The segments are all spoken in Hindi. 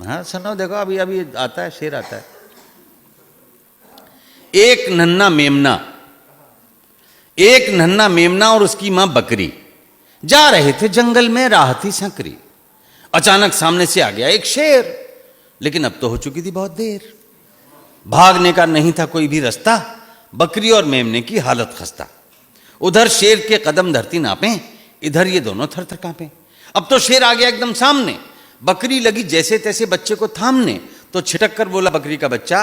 हाँ सुनो, देखो अभी अभी आता है, शेर आता है। एक नन्ना मेमना और उसकी मां बकरी जा रहे थे जंगल में, राह थी संकरी। अचानक सामने से आ गया एक शेर, लेकिन अब तो हो चुकी थी बहुत देर। भागने का नहीं था कोई भी रास्ता, बकरी और मेमने की हालत खस्ता। उधर शेर के कदम धरती नापे, इधर ये दोनों थर थर कांपे। अब तो शेर आ गया एकदम सामने, बकरी लगी जैसे तैसे बच्चे को थामने। तो छिटक कर बोला बकरी का बच्चा,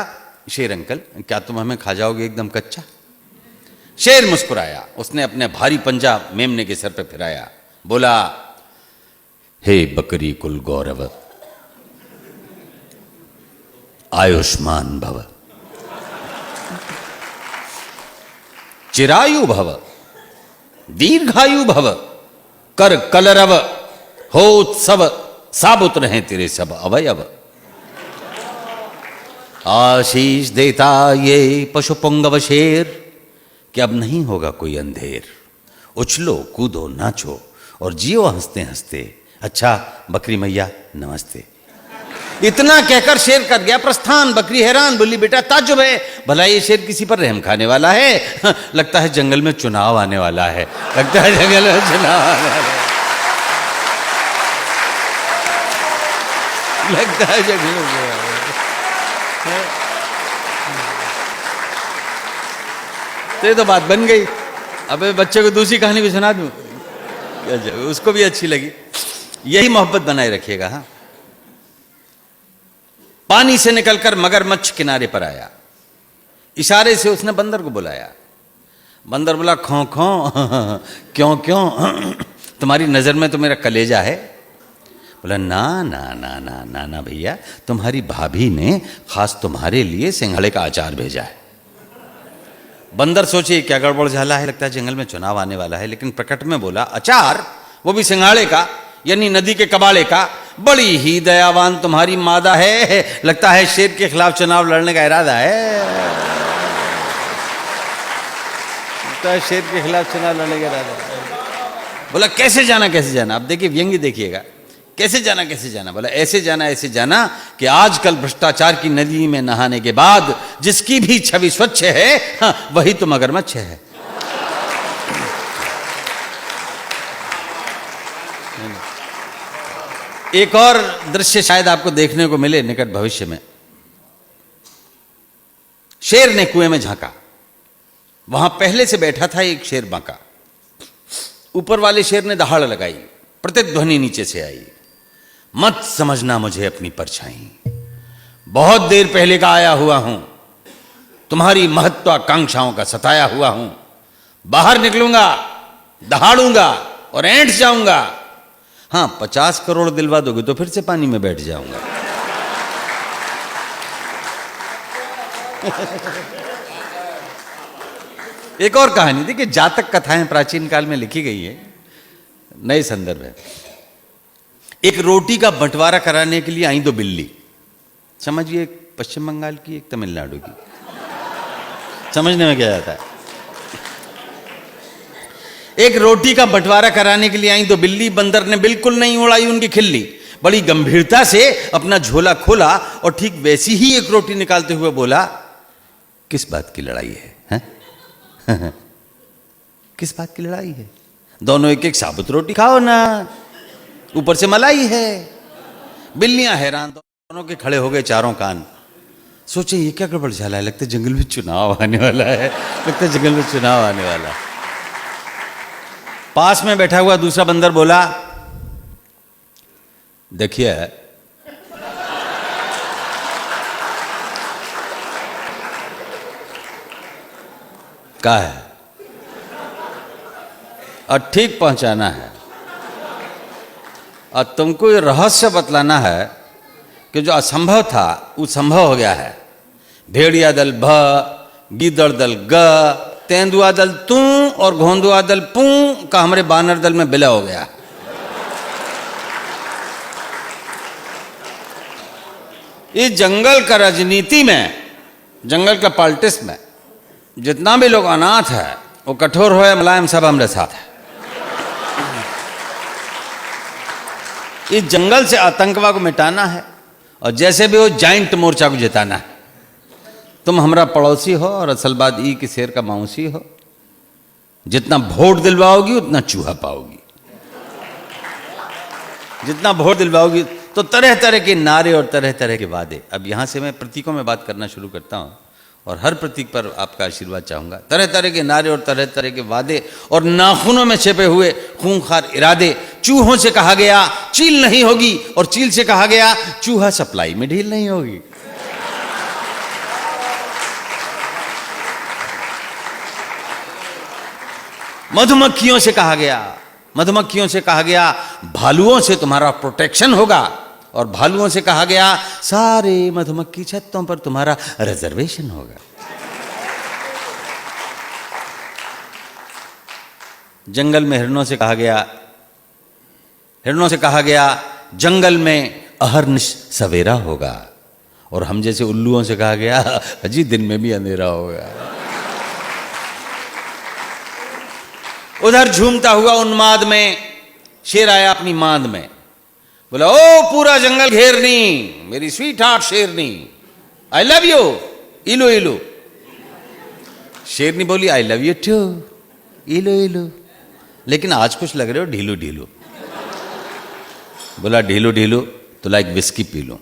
शेर अंकल क्या तुम हमें खा जाओगे एकदम कच्चा? शेर मुस्कुराया, उसने अपने भारी पंजा मेमने के सर पे फिराया, बोला, हे बकरी कुल गौरव, आयुष्मान भव, चिरायु भव, दीर्घायु भव, कर कलरव, हो उत्सव, साबुत रहे तेरे सब अवयव। आशीष देता ये पशु पुंगव शेर कि अब नहीं होगा कोई अंधेर। उछलो कूदो नाचो और जियो हंसते हंसते, अच्छा बकरी मैया नमस्ते। इतना कहकर शेर कर गया प्रस्थान। बकरी हैरान, बोली बेटा ताज्जुब है, भला ये शेर किसी पर रहम खाने वाला है? लगता है जंगल में चुनाव आने वाला है, लगता है जंगल में चुनाव आने वाला है, लगता है जंगल में। तो ये तो बात बन गई। अब बच्चे को दूसरी कहानी भी सुना दूं, उसको भी अच्छी लगी। यही मोहब्बत बनाए रखिएगा। हाँ, पानी से निकलकर मगरमच्छ किनारे पर आया। इशारे से उसने बंदर को बुलाया। बंदर बोला, खो खो, क्यों क्यों, तुम्हारी नजर में तो मेरा कलेजा है। बोला, ना ना ना ना ना ना भैया, तुम्हारी भाभी ने खास तुम्हारे लिए सिंघाड़े का अचार भेजा है। बंदर सोचे क्या गड़बड़ झाला है, लगता है जंगल में चुनाव आने वाला है। लेकिन प्रकट में बोला, अचार, वो भी सिंघाड़े का, यानी नदी के कबाड़े का। बड़ी ही दयावान तुम्हारी मादा है, लगता है शेर के खिलाफ चुनाव लड़ने का इरादा है, लगता है शेर के खिलाफ चुनाव लड़ने का इरादा है। बोला, कैसे जाना कैसे जाना? अब देखिए व्यंग्य देखिएगा, कैसे जाना कैसे जाना? बोला, ऐसे जाना कि आजकल भ्रष्टाचार की नदी में नहाने के बाद जिसकी भी छवि स्वच्छ है, हाँ, वही तो मगरमच्छ है। एक और दृश्य शायद आपको देखने को मिले निकट भविष्य में। शेर ने कुएं में झांका, वहां पहले से बैठा था एक शेर बांका। ऊपर वाले शेर ने दहाड़ लगाई, प्रतिध्वनि नीचे से आई, मत समझना मुझे अपनी परछाई, बहुत देर पहले का आया हुआ हूं, तुम्हारी महत्वाकांक्षाओं का सताया हुआ हूं। बाहर निकलूंगा, दहाड़ूंगा और ऐंठ जाऊंगा। हाँ, 50 करोड़ दिलवा दोगे तो फिर से पानी में बैठ जाऊंगा। एक और कहानी देखिए, जातक कथाएं प्राचीन काल में लिखी गई है, नए संदर्भ है। एक रोटी का बंटवारा कराने के लिए आई दो बिल्ली। समझिए, एक पश्चिम बंगाल की, एक तमिलनाडु की। समझने में क्या जाता है? एक रोटी का बंटवारा कराने के लिए आई दो बिल्ली। बंदर ने बिल्कुल नहीं उड़ाई उनकी खिल्ली, बड़ी गंभीरता से अपना झोला खोला और ठीक वैसी ही एक रोटी निकालते हुए बोला, किस बात की लड़ाई है? किस बात की लड़ाई है? दोनों एक एक साबुत रोटी खाओ ना, ऊपर से मलाई है। बिल्लियां हैरान, दोनों के खड़े हो गए चारों कान। सोचे ये क्या गड़बड़ झाला है, लगता है जंगल में चुनाव आने वाला है, लगता है जंगल में चुनाव आने वाला है। पास में बैठा हुआ दूसरा बंदर बोला, देखिए क्या है, और ठीक पहुंचाना है, और तुमको ये रहस्य बतलाना है कि जो असंभव था वो संभव हो गया है। भेड़िया दल भ, गीदड़ दल ग, तेंदुआ दल तू और घोंदुआ दल पू का हमारे बानर दल में विलय हो गया। इस जंगल का राजनीति में, जंगल का पॉलिटिक्स में जितना भी लोग अनाथ है, वो कठोर हो या मुलायम, सब हमारे साथ है। इस जंगल से आतंकवाद को मिटाना है और जैसे भी हो जाइंट मोर्चा को जिताना है। तुम हमारा पड़ोसी हो और असल बात ई कि शेर का मौसी हो। जितना वोट दिलवाओगी उतना चूहा पाओगी, जितना वोट दिलवाओगी। तो तरह तरह के नारे और तरह तरह के वादे। अब यहां से मैं प्रतीकों में बात करना शुरू करता हूं और हर प्रतीक पर आपका आशीर्वाद चाहूंगा। तरह तरह के नारे और तरह तरह के वादे और नाखूनों में छिपे हुए खूंखार इरादे। चूहों से कहा गया चील नहीं होगी और चील से कहा गया चूहा सप्लाई में ढील नहीं होगी। मधुमक्खियों से कहा गया, मधुमक्खियों से कहा गया भालुओं से तुम्हारा प्रोटेक्शन होगा और भालुओं से कहा गया सारे मधुमक्खी छत्तों पर तुम्हारा रिजर्वेशन होगा। जंगल में हिरणों से कहा गया, हिरणों से कहा गया जंगल में अहर्निश सवेरा होगा और हम जैसे उल्लुओं से कहा गया अजी दिन में भी अंधेरा होगा। उधर झूमता हुआ उन्माद में शेर आया अपनी मांद में, बोला ओ पूरा जंगल घेरनी मेरी स्वीट हार्ट शेरनी, आई लव यू इलो इलो। शेरनी बोली आई लव यू टू इलो इलो, लेकिन आज कुछ लग रहे हो ढीलो ढीलो। बोला ढीलो ढीलो तो लाइक विस्की पी लो।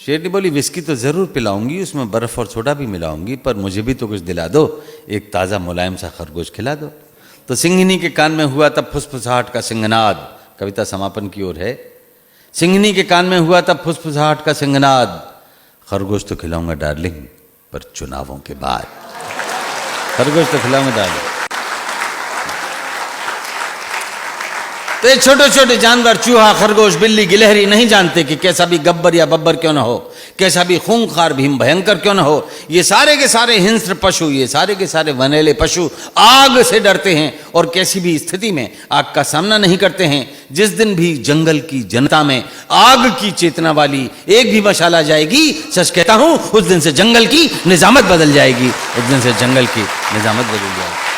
शेरनी बोली विस्की तो जरूर पिलाऊंगी, उसमें बर्फ और सोडा भी मिलाऊंगी, पर मुझे भी तो कुछ दिला दो, एक ताज़ा मुलायम सा खरगोश खिला दो। तो सिंघनी के कान में हुआ तब फुसफुसाहट का सिंहनाद। कविता समापन की ओर है। सिंघनी के कान में हुआ तब फुसफुसाहट का सिंहनाद, खरगोश तो खिलाऊंगा डार्लिंग पर चुनावों के बाद। खरगोश तो खिलाऊंगा डार्लिंग। तो ये छोटे छोटे जानवर चूहा खरगोश बिल्ली गिलहरी नहीं जानते कि कैसा भी गब्बर या बब्बर क्यों ना हो, कैसा भी खूंखार भीम भयंकर क्यों ना हो, ये सारे के सारे हिंस्र पशु, ये सारे के सारे वनेले पशु आग से डरते हैं और कैसी भी स्थिति में आग का सामना नहीं करते हैं। जिस दिन भी जंगल की जनता में आग की चेतना वाली एक भी मशाला जाएगी, सच कहता हूं उस दिन से जंगल की निजामत बदल जाएगी, उस दिन से जंगल की निजामत बदल जाएगी।